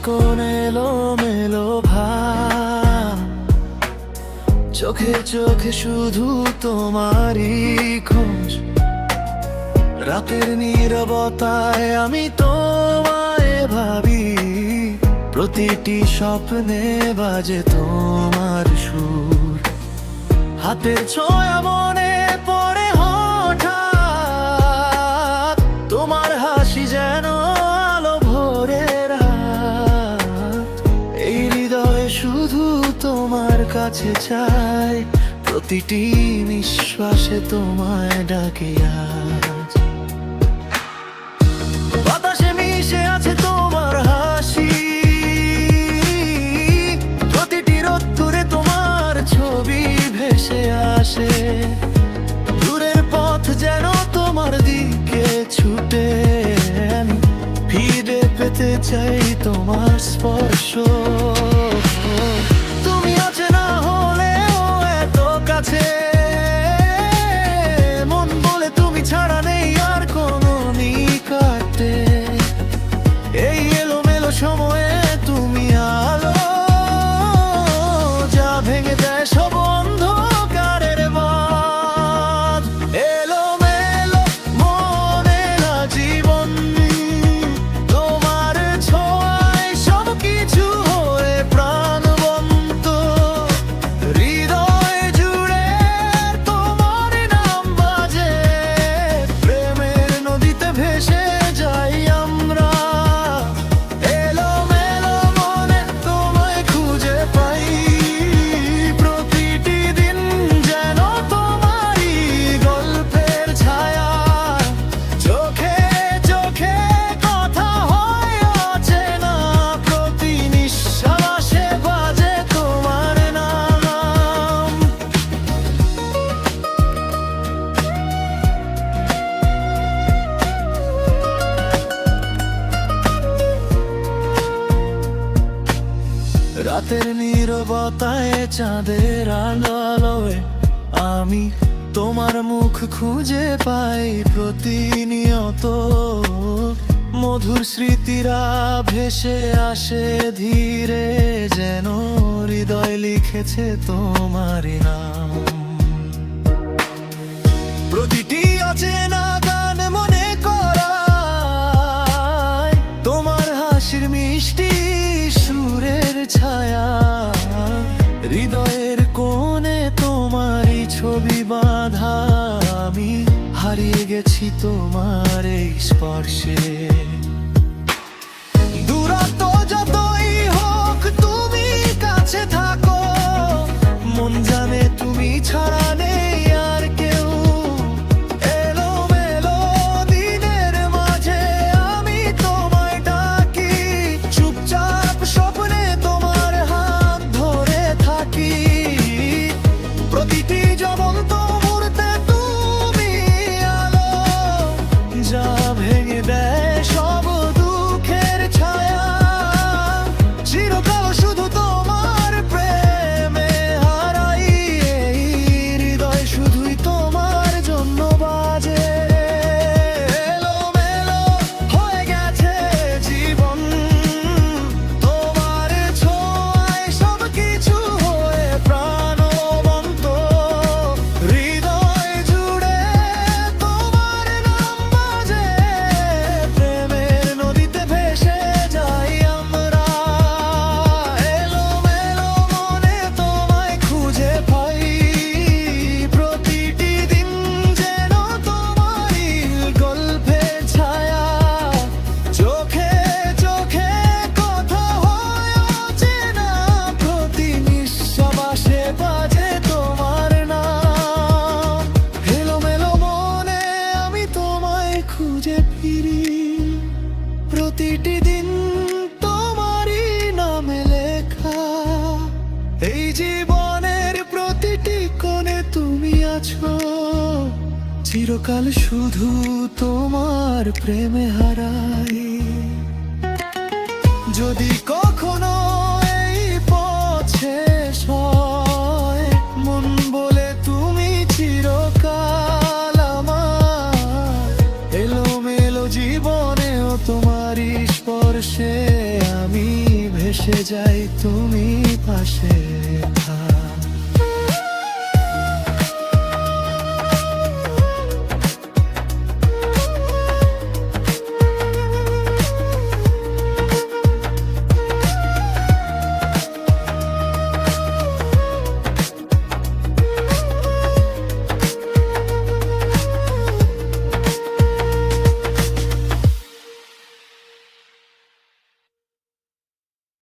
কোন এলোমেলো ভাব, চোখে চোখে শুধু তোমারই খোঁজ। রাতের নীরবতায় আমি তোমায় ভাবি, প্রতিটি স্বপ্নে বাজে তোমার সুর। হাতের ছোঁয়া মনে পড়ে হঠাৎ, তোমার হাসি যেন আলো ভোরের রাত। এই হৃদয়ে শুধু তোমার কাছে চাই, প্রতিটি নিঃশ্বাসে তোমায় ডাকি আজ। বাতাসে মিশে আছে তোমার হাসি, প্রতিটি রোদ্দুরে তোমার ছবি ভেসে আসে। দূরের পথ যেন তোমার দিকে ছুটে, আমি ফিরে পেতে চাই তোমার স্পর্শ। তুমি অচেনা হলেও এত কাছে, মন বলে তুমি ছাড়া নেই আর কোনো নিকটে। এই এলোমেলো সময়ে তুমি আলো, যা ভেঙে দেয় সব অন্ধকারের বাঁধ। এলোমেলো মনেরা জীবন, তোমার ছোঁয়ায় সবকিছু হয়ে প্রাণবন্ত। হৃদয় জুড়ে তোমার নাম বাজে, প্রেমের নদীতে ভেসে যাই আমরা। এলোমেলো মনে তোমায় খুঁজে পাই, প্রতিটি দিন যেন তোমারই গল্পের ছায়া। চোখে চোখে কথা হয় অচেনা, প্রতি নিঃশ্বাসে বাজে তোমার নাম। রাতের নীরবতায় চাঁদের আলোয় আমি তোমার মুখ খুঁজে পাই প্রতিনিয়ত। মধুর স্মৃতিরা ভেসে আসে ধীরে, যেন হৃদয় লিখেছে তোমারই নাম। প্রতিটি অচেনা গান মনে করায় তোমার হাসির মিষ্টি সুরের ছায়া। হৃদয়ের কোণে তোমারই ছবি বাঁধা, আমি হারিয়ে গেছি তোমার এই স্পর্শে। দূরত্ব যতই হোক তুমি কাছে থাকো, মন জানে তুমি ছাড়া নেই আর কেউ। এলোমেলো দিনের মাঝে আমি তোমায় ডাকি, চুপচাপ স্বপ্নে তোমার হাত ধরে থাকি। প্রতিটি জ্বলন্ত মুহূর্তে তুমি আলো, যা ভেঙে দেয় সব দুঃখের ছায়া। চিরকাল শুধু তোমার প্রেমে হারাই, এই হৃদয় শুধুই তোমার জন্য বাজে। এলোমেলো হয়ে গেছে জীবন, তোমার ছোঁয়ায় সবকিছু হয়ে প্রাণবন্ত। হৃদয় জুড়ে তোমার নাম বাজে, প্রেমের নদীতে ভেসে যাই আমরা। এলোমেলো মনে তোমায় খুঁজে পাই, প্রতিটি দিন যেন তোমারই গল্পের ছায়া। চোখে চোখে কথা হয় অচেনা, প্রতি নিঃশ্বাসে বাজে তোমার নাম। এলোমেলো মনে আমি তোমায় খুঁজে ফিরি, প্রতিটি দিন তোমারই নামে লেখা। এই জীবনের প্রতিটি কোণে তুমি আছো, চিরকাল শুধু তোমার প্রেমে হারাই। যদি কখনো এই পথ শেষ হয়, মন বলে তুমি চিরকাল আমার। এলোমেলো জীবনেও তোমারই স্পর্শে আমি ভেসে যাই তুমি পাশে